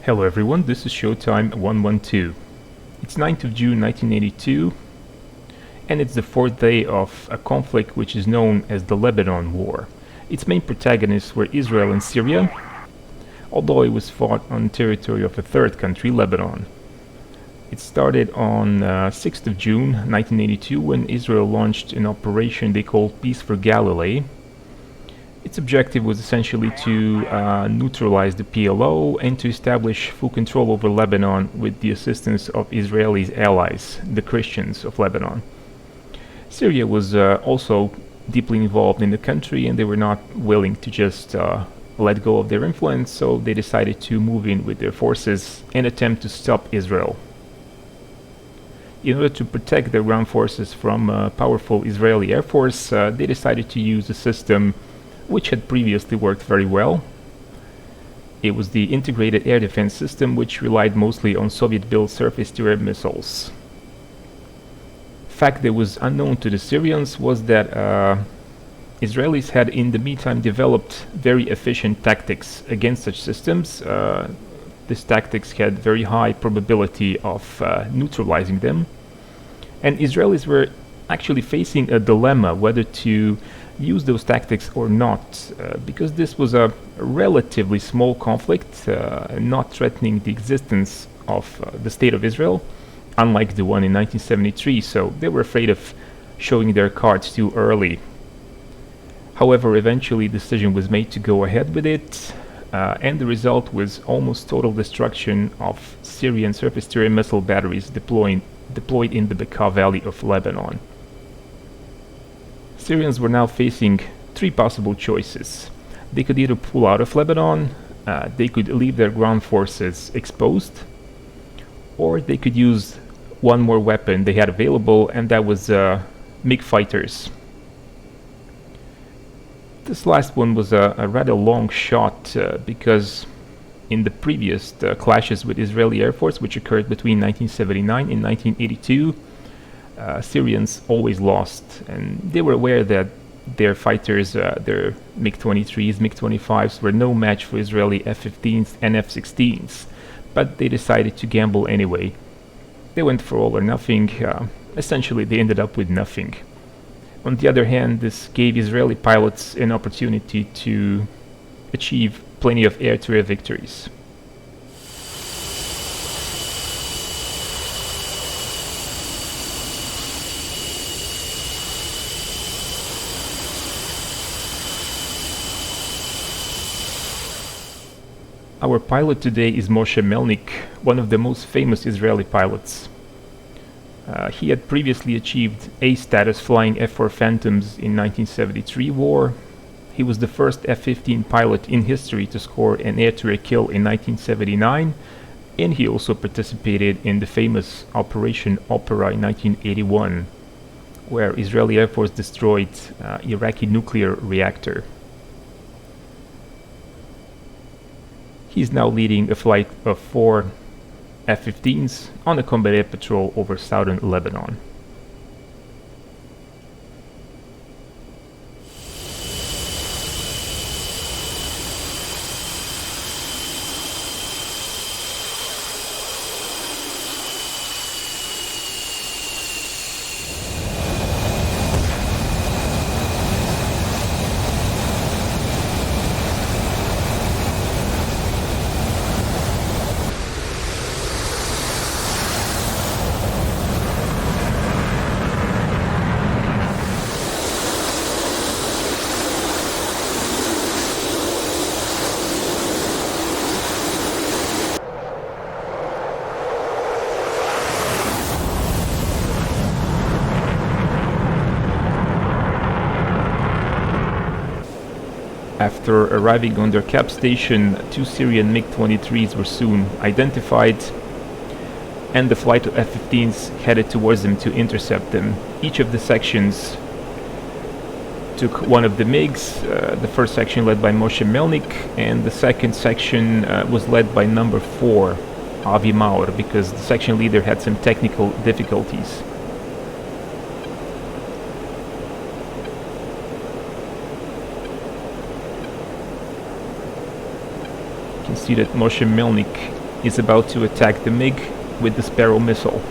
Hello everyone, this is Showtime 112. It's 9th of June 1982, and it's the fourth day of a conflict which is known as the Lebanon War. Its main protagonists were Israel and Syria, although it was fought on territory of a third country, Lebanon. It started on 6th of June 1982 when Israel launched an operation they called Peace for Galilee. Its objective was essentially to neutralize the PLO and to establish full control over Lebanon with the assistance of Israelis' allies, the Christians of Lebanon. Syria was also deeply involved in the country, and they were not willing to just let go of their influence, so they decided to move in with their forces and attempt to stop Israel. In order to protect their ground forces from a powerful Israeli Air Force, they decided to use a system which had previously worked very well. It was the integrated air defense system, which relied mostly on Soviet-built surface-to-air missiles. Fact that was unknown to the Syrians was that Israelis had in the meantime developed very efficient tactics against such systems. These tactics had very high probability of neutralizing them, and Israelis were actually facing a dilemma whether to use those tactics or not, because this was a relatively small conflict, not threatening the existence of the state of Israel, unlike the one in 1973, so they were afraid of showing their cards too early. However, eventually the decision was made to go ahead with it, and the result was almost total destruction of Syrian surface-to-air missile batteries deployed in the Bekaa Valley of Lebanon. Syrians were now facing three possible choices. They could either pull out of Lebanon, they could leave their ground forces exposed, or they could use one more weapon they had available, and that was MiG fighters. This last one was a rather long shot because in the previous clashes with Israeli Air Force, which occurred between 1979 and 1982, Syrians always lost, and they were aware that their fighters, their MiG-23s, MiG-25s, were no match for Israeli F-15s and F-16s, but they decided to gamble anyway. They went for all or nothing. Essentially, they ended up with nothing. On the other hand, this gave Israeli pilots an opportunity to achieve plenty of air-to-air victories. Our pilot today is Moshe Melnik, one of the most famous Israeli pilots. He had previously achieved A status flying F-4 Phantoms in 1973 war. He was the first F-15 pilot in history to score an air-to-air kill in 1979, and he also participated in the famous Operation Opera in 1981, where Israeli Air Force destroyed Iraqi nuclear reactor. He's now leading a flight of 4 F-15s on a combat air patrol over southern Lebanon. After arriving on their cap station, 2 Syrian MiG-23s were soon identified, and the flight of F-15s headed towards them to intercept them. Each of the sections took one of the MiGs, the first section led by Moshe Melnik, and the second section was led by number 4, Avi Maur, because the section leader had some technical difficulties. You can see that Moshe Melnik is about to attack the MiG with the Sparrow missile.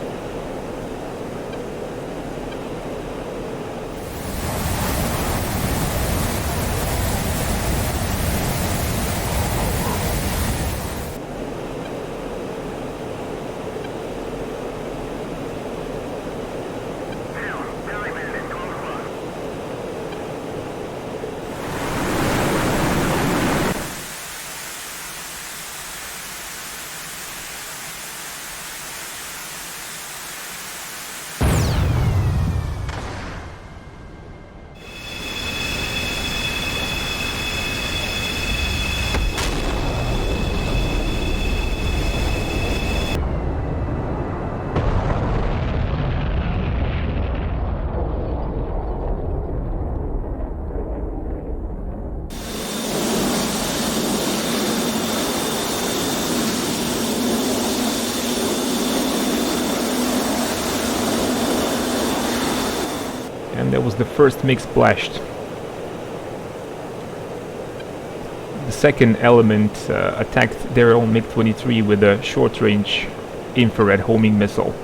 And that was the first MiG splashed. The second element attacked their own MiG-23 with a short-range infrared homing missile.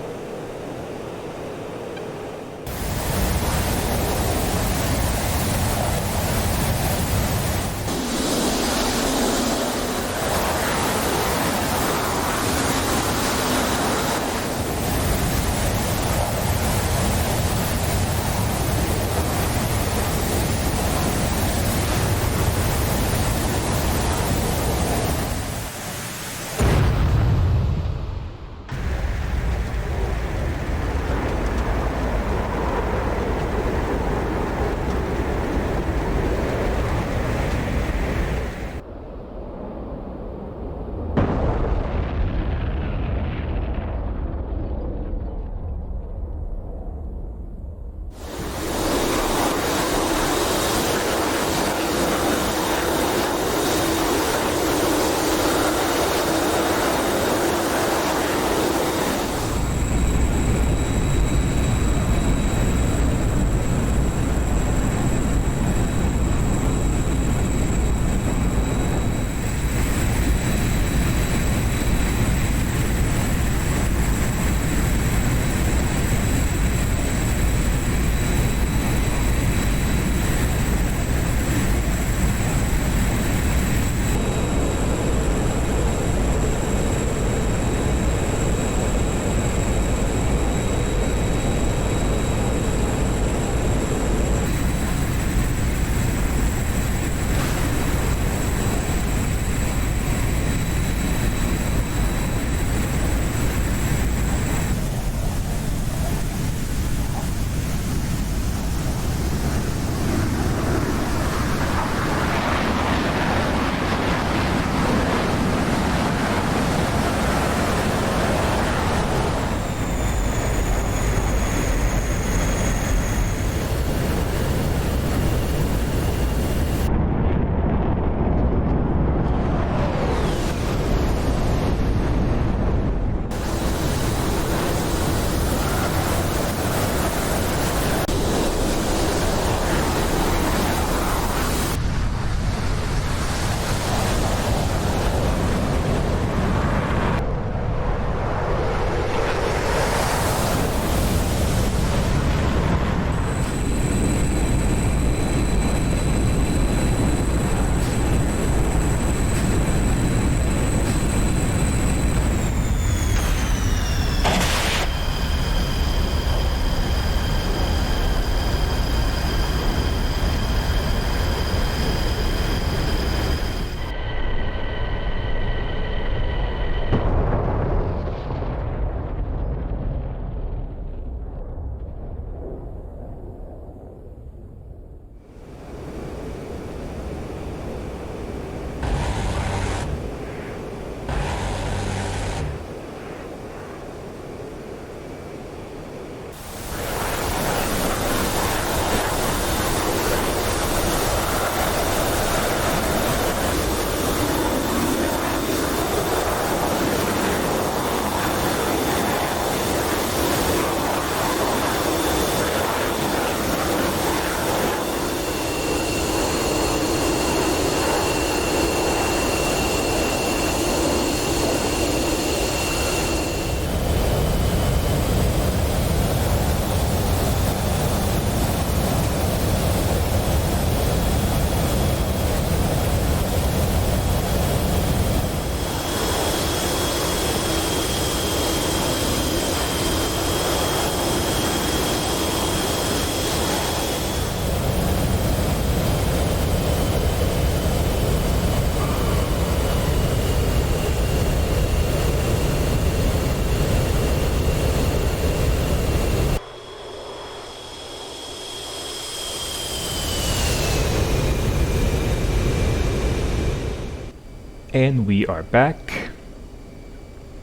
And we are back.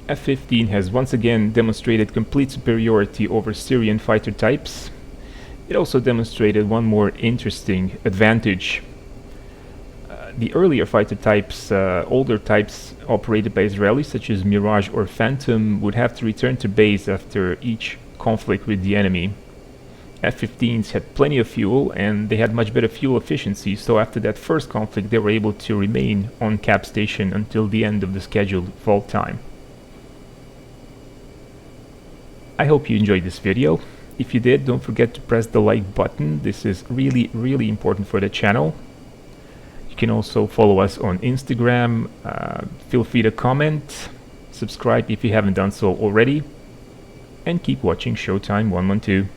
F-15 has once again demonstrated complete superiority over Syrian fighter types. It also demonstrated one more interesting advantage. The earlier fighter types, older types operated by Israelis such as Mirage or Phantom, would have to return to base after each conflict with the enemy. F-15s had plenty of fuel and they had much better fuel efficiency, so after that first conflict they were able to remain on cap station until the end of the scheduled vault time. I hope you enjoyed this video. If you did, don't forget to press the like button. This is really important for the channel. You can also follow us on Instagram. Feel free to comment, subscribe if you haven't done so already, and keep watching Showtime 112.